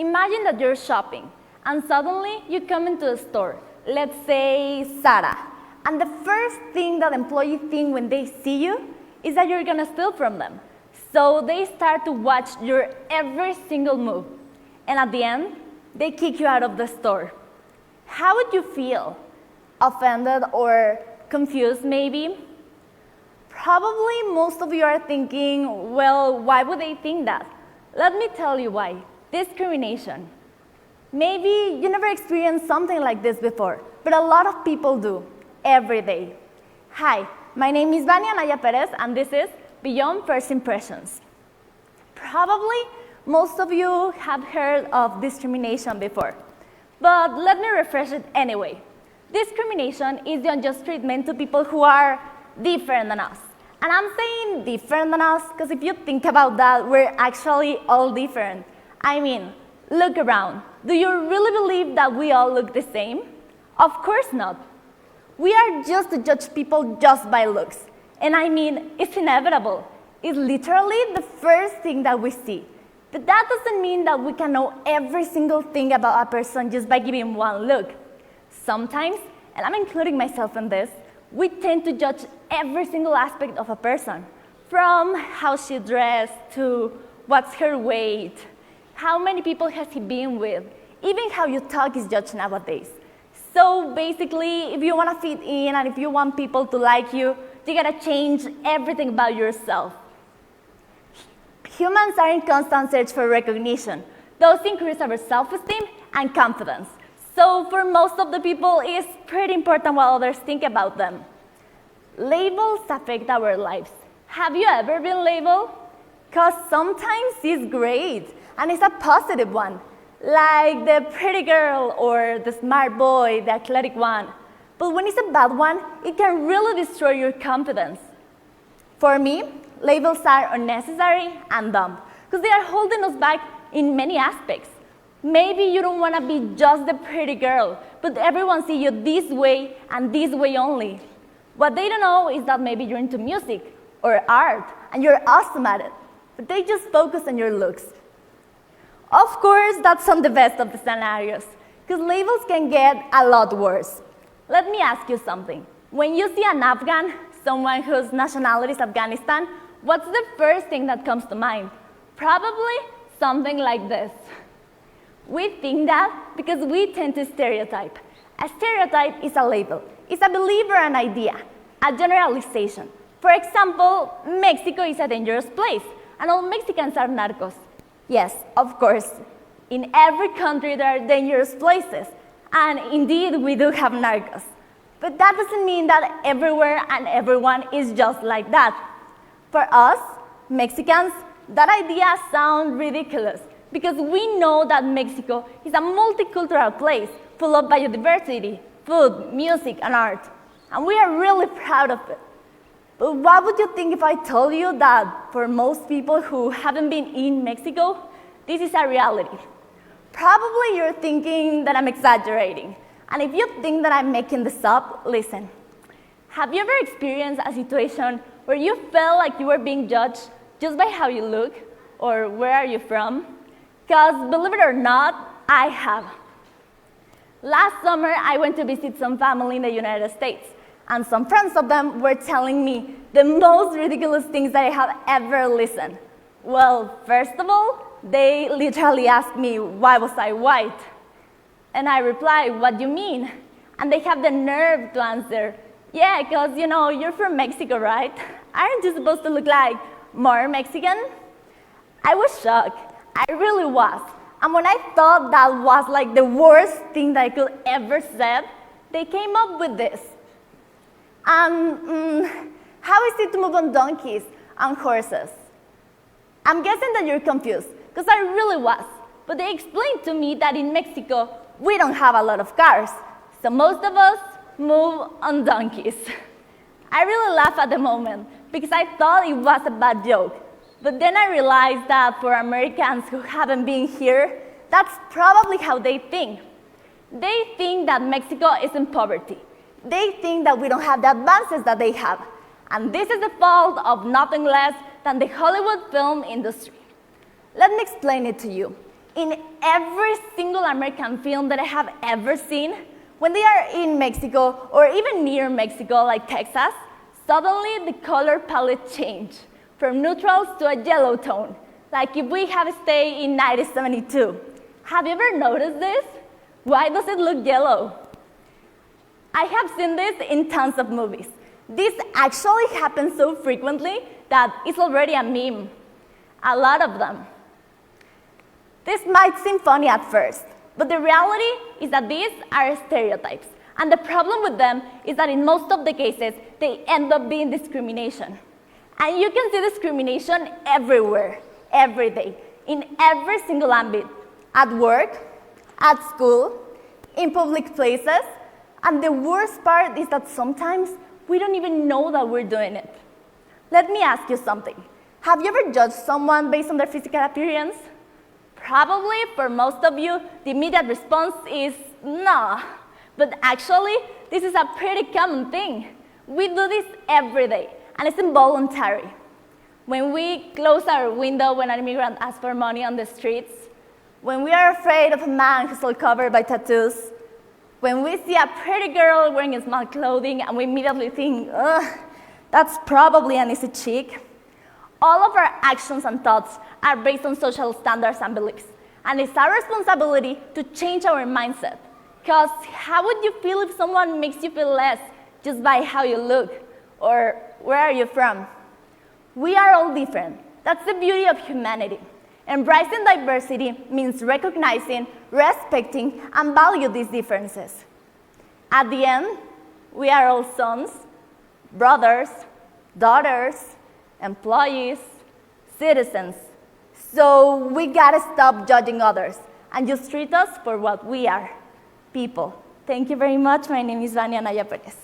imagine that you're shopping and suddenly you come into a store, let's say Zara, and the first thing that employees think when they see you is that you're gonna steal from them. So they start to watch your every single move, and at the end, they kick you out of the store. How would you feel? Offended or confused maybe? Probably most of you are thinking, well, why would they think that? Let me tell you why. Discrimination. Maybe you never experienced something like this before, but a lot of people do, every day. Hi, my name is Vania Anaya Pérez, and this is Beyond First Impressions. Probably most of you have heard of discrimination before, but let me refresh it anyway. Discrimination is the unjust treatment to people who are different than us. And I'm saying different than us because if you think about that, we're actually all different. I mean, look around. Do you really believe that we all look the same? Of course not. We are just to judge people just by looks. And I mean, it's inevitable. It's literally the first thing that we see. But that doesn't mean that we can know every single thing about a person just by giving one look. Sometimes, and I'm including myself in this, we tend to judge every single aspect of a person, from how she dressed to what's her weight, how many people has he been with, even how you talk is judged nowadays. So basically, if you want to fit in and if you want people to like you, you gotta change everything about yourself. Humans are in constant search for recognition. Those increase our self-esteem and confidence. So for most of the people, it's pretty important what others think about them. Labels affect our lives. Have you ever been labeled? Because sometimes it's great, and it's a positive one, like the pretty girl or the smart boy, the athletic one. But when it's a bad one, it can really destroy your confidence. For me, labels are unnecessary and dumb, because they are holding us back in many aspects. Maybe you don't want to be just the pretty girl, but everyone sees you this way and this way only. What they don't know is that maybe you're into music or art, and you're awesome at it, but they just focus on your looks. Of course, that's on the best of the scenarios, because labels can get a lot worse. Let me ask you something. When you see an Afghan, someone whose nationality is Afghanistan, what's the first thing that comes to mind? Probably something like this. We think that because we tend to stereotype. A stereotype is a label. It's a belief or an idea, a generalization. For example, Mexico is a dangerous place, and all Mexicans are narcos. Yes, of course. In every country there are dangerous places, and indeed we do have narcos. But that doesn't mean that everywhere and everyone is just like that. For us, Mexicans, that idea sounds ridiculous, because we know that Mexico is a multicultural place full of biodiversity, food, music, and art. And we are really proud of it. But what would you think if I told you that for most people who haven't been in Mexico, this is a reality? Probably you're thinking that I'm exaggerating. And if you think that I'm making this up, listen. Have you ever experienced a situation where you felt like you were being judged just by how you look or where are you from? Because believe it or not, I have. Last summer, I went to visit some family in the United States, and some friends of them were telling me the most ridiculous things that I have ever listened. Well, first of all, they literally asked me, why was I white? And I replied, what do you mean? And they have the nerve to answer, yeah, because, you're from Mexico, right? Aren't you supposed to look like more Mexican? I was shocked. I really was. And when I thought that was like the worst thing that I could ever said, they came up with this. How is it to move on donkeys and horses? I'm guessing that you're confused, because I really was. But they explained to me that in Mexico, we don't have a lot of cars, so most of us move on donkeys. I really laughed at the moment, because I thought it was a bad joke. But then I realized that for Americans who haven't been here, that's probably how they think. They think that Mexico is in poverty. They think that we don't have the advances that they have. And this is the fault of nothing less than the Hollywood film industry. Let me explain it to you. In every single American film that I have ever seen, when they are in Mexico or even near Mexico, like Texas, suddenly the color palette changed from neutrals to a yellow tone, like if we have stayed in 1972. Have you ever noticed this? Why does it look yellow? I have seen this in tons of movies. This actually happens so frequently that it's already a meme. A lot of them. This might seem funny at first, but the reality is that these are stereotypes. And the problem with them is that in most of the cases, they end up being discrimination. And you can see discrimination everywhere, every day, in every single ambit. At work, at school, in public places, and the worst part is that sometimes we don't even know that we're doing it. Let me ask you something. Have you ever judged someone based on their physical appearance? Probably, for most of you, the immediate response is no. But actually, this is a pretty common thing. We do this every day, and it's involuntary. When we close our window when an immigrant asks for money on the streets, when we are afraid of a man who's all covered by tattoos, when we see a pretty girl wearing small clothing and we immediately think, ugh, that's probably an easy chick. All of our actions and thoughts are based on social standards and beliefs. And it's our responsibility to change our mindset. Because how would you feel if someone makes you feel less just by how you look? Or where are you from? We are all different. That's the beauty of humanity. Embracing diversity means recognizing, respecting, and valuing these differences. At the end, we are all sons, brothers, daughters, employees, citizens. So we gotta stop judging others and just treat us for what we are, people. Thank you very much. My name is Vania Anaya Pérez.